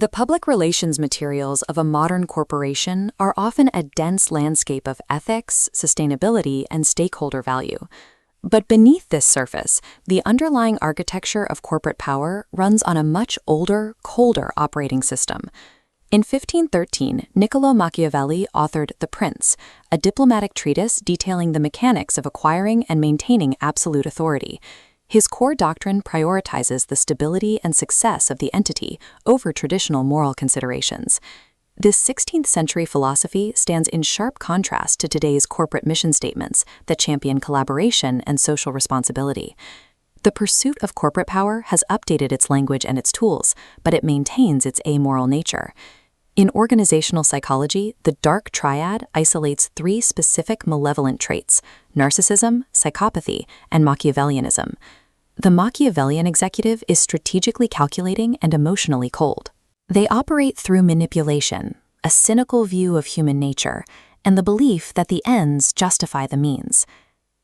The public relations materials of a modern corporation are often a dense landscape of ethics, sustainability, and stakeholder value. But beneath this surface, the underlying architecture of corporate power runs on a much older, colder operating system. In 1513, Niccolò Machiavelli authored The Prince, a diplomatic treatise detailing the mechanics of acquiring and maintaining absolute authority. His core doctrine prioritizes the stability and success of the entity over traditional moral considerations. This 16th century philosophy stands in sharp contrast to today's corporate mission statements that champion collaboration and social responsibility. The pursuit of corporate power has updated its language and its tools, but it maintains its amoral nature. In organizational psychology, the dark triad isolates three specific malevolent traits: narcissism, psychopathy, and Machiavellianism. The Machiavellian executive is strategically calculating and emotionally cold. They operate through manipulation, a cynical view of human nature, and the belief that the ends justify the means.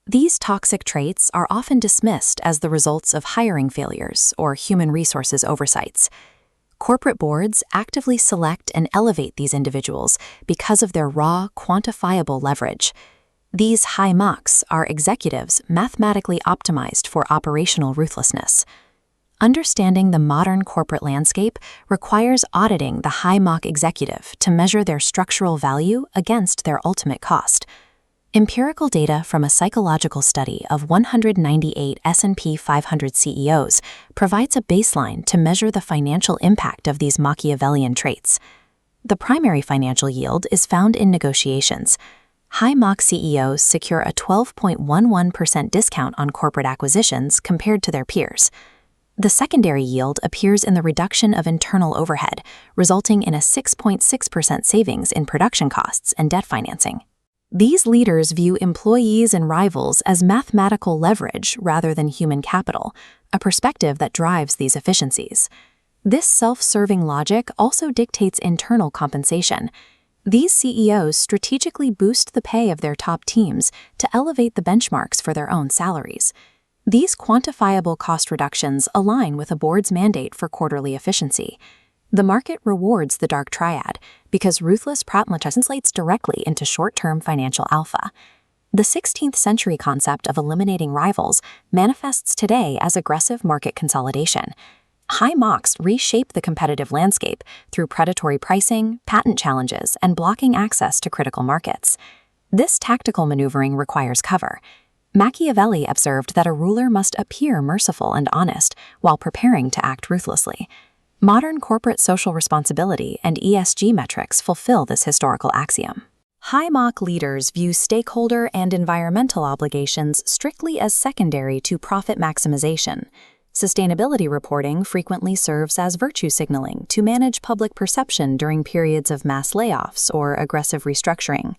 These toxic traits are often dismissed as the results of hiring failures or human resources oversights. Corporate boards actively select and elevate these individuals because of their raw, quantifiable leverage. These high machs are executives mathematically optimized for operational ruthlessness. Understanding the modern corporate landscape requires auditing the high mach executive to measure their structural value against their ultimate cost. Empirical data from a psychological study of 198 S&P 500 CEOs provides a baseline to measure the financial impact of these Machiavellian traits. The primary financial yield is found in negotiations. High mach CEOs secure a 12.11% discount on corporate acquisitions compared to their peers. The secondary yield appears in the reduction of internal overhead, resulting in a 6.6% savings in production costs and debt financing. These leaders view employees and rivals as mathematical leverage rather than human capital, a perspective that drives these efficiencies. This self-serving logic also dictates internal compensation. These CEOs strategically boost the pay of their top teams to elevate the benchmarks for their own salaries. These quantifiable cost reductions align with a board's mandate for quarterly efficiency. The market rewards the dark triad because ruthless pragmatism translates directly into short-term financial alpha. The 16th century concept of eliminating rivals manifests today as aggressive market consolidation. High machs reshape the competitive landscape through predatory pricing, patent challenges, and blocking access to critical markets. This tactical maneuvering requires cover. Machiavelli observed that a ruler must appear merciful and honest while preparing to act ruthlessly. Modern corporate social responsibility and ESG metrics fulfill this historical axiom. High mach leaders view stakeholder and environmental obligations strictly as secondary to profit maximization. Sustainability reporting frequently serves as virtue signaling to manage public perception during periods of mass layoffs or aggressive restructuring.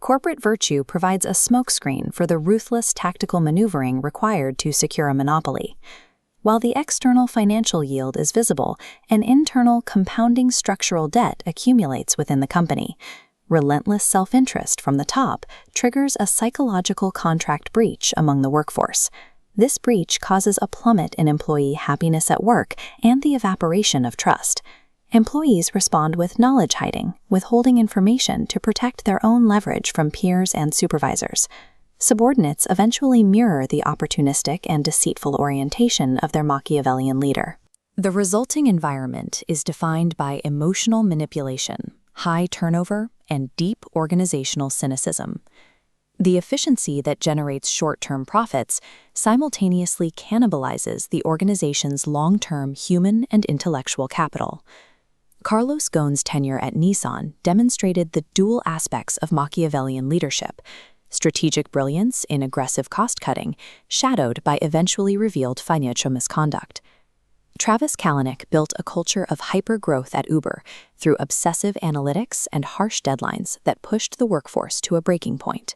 Corporate virtue provides a smokescreen for the ruthless tactical maneuvering required to secure a monopoly. While the external financial yield is visible, an internal compounding structural debt accumulates within the company. Relentless self-interest from the top triggers a psychological contract breach among the workforce. This breach causes a plummet in employee happiness at work and the evaporation of trust. Employees respond with knowledge hiding, withholding information to protect their own leverage from peers and supervisors. Subordinates eventually mirror the opportunistic and deceitful orientation of their Machiavellian leader. The resulting environment is defined by emotional manipulation, high turnover, and deep organizational cynicism. The efficiency that generates short-term profits simultaneously cannibalizes the organization's long-term human and intellectual capital. Carlos Ghosn's tenure at Nissan demonstrated the dual aspects of Machiavellian leadership: strategic brilliance in aggressive cost-cutting, shadowed by eventually revealed financial misconduct. Travis Kalanick built a culture of hyper-growth at Uber through obsessive analytics and harsh deadlines that pushed the workforce to a breaking point.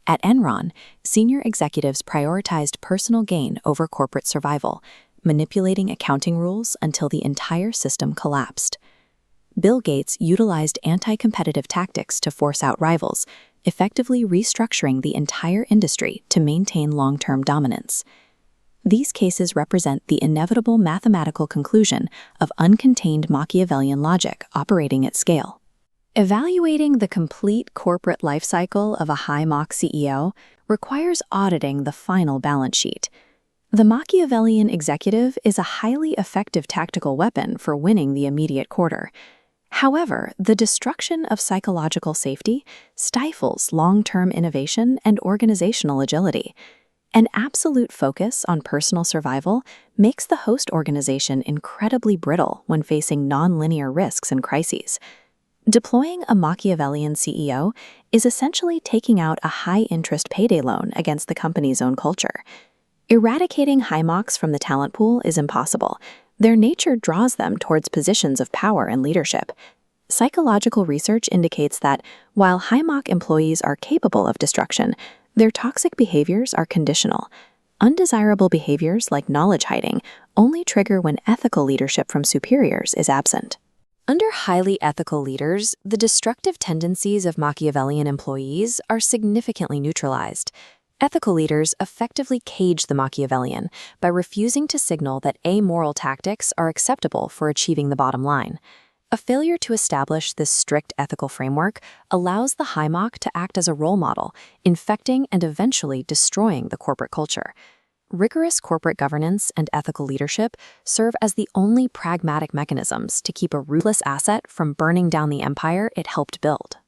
At Enron, senior executives prioritized personal gain over corporate survival, manipulating accounting rules until the entire system collapsed. Bill Gates utilized anti-competitive tactics to force out rivals, effectively restructuring the entire industry to maintain long-term dominance. These cases represent the inevitable mathematical conclusion of uncontained Machiavellian logic operating at scale. Evaluating the complete corporate life cycle of a high Mach CEO requires auditing the final balance sheet. The Machiavellian executive is a highly effective tactical weapon for winning the immediate quarter. However, the destruction of psychological safety stifles long-term innovation and organizational agility. An absolute focus on personal survival makes the host organization incredibly brittle when facing nonlinear risks and crises. Deploying a Machiavellian CEO is essentially taking out a high-interest payday loan against the company's own culture. Eradicating high Machs from the talent pool is impossible. Their nature draws them towards positions of power and leadership. Psychological research indicates that while high Mach employees are capable of destruction, their toxic behaviors are conditional. Undesirable behaviors like knowledge hiding only trigger when ethical leadership from superiors is absent. Under highly ethical leaders, the destructive tendencies of Machiavellian employees are significantly neutralized. Ethical leaders effectively cage the Machiavellian by refusing to signal that amoral tactics are acceptable for achieving the bottom line. A failure to establish this strict ethical framework allows the high Mach to act as a role model, infecting and eventually destroying the corporate culture. Rigorous corporate governance and ethical leadership serve as the only pragmatic mechanisms to keep a ruthless asset from burning down the empire it helped build.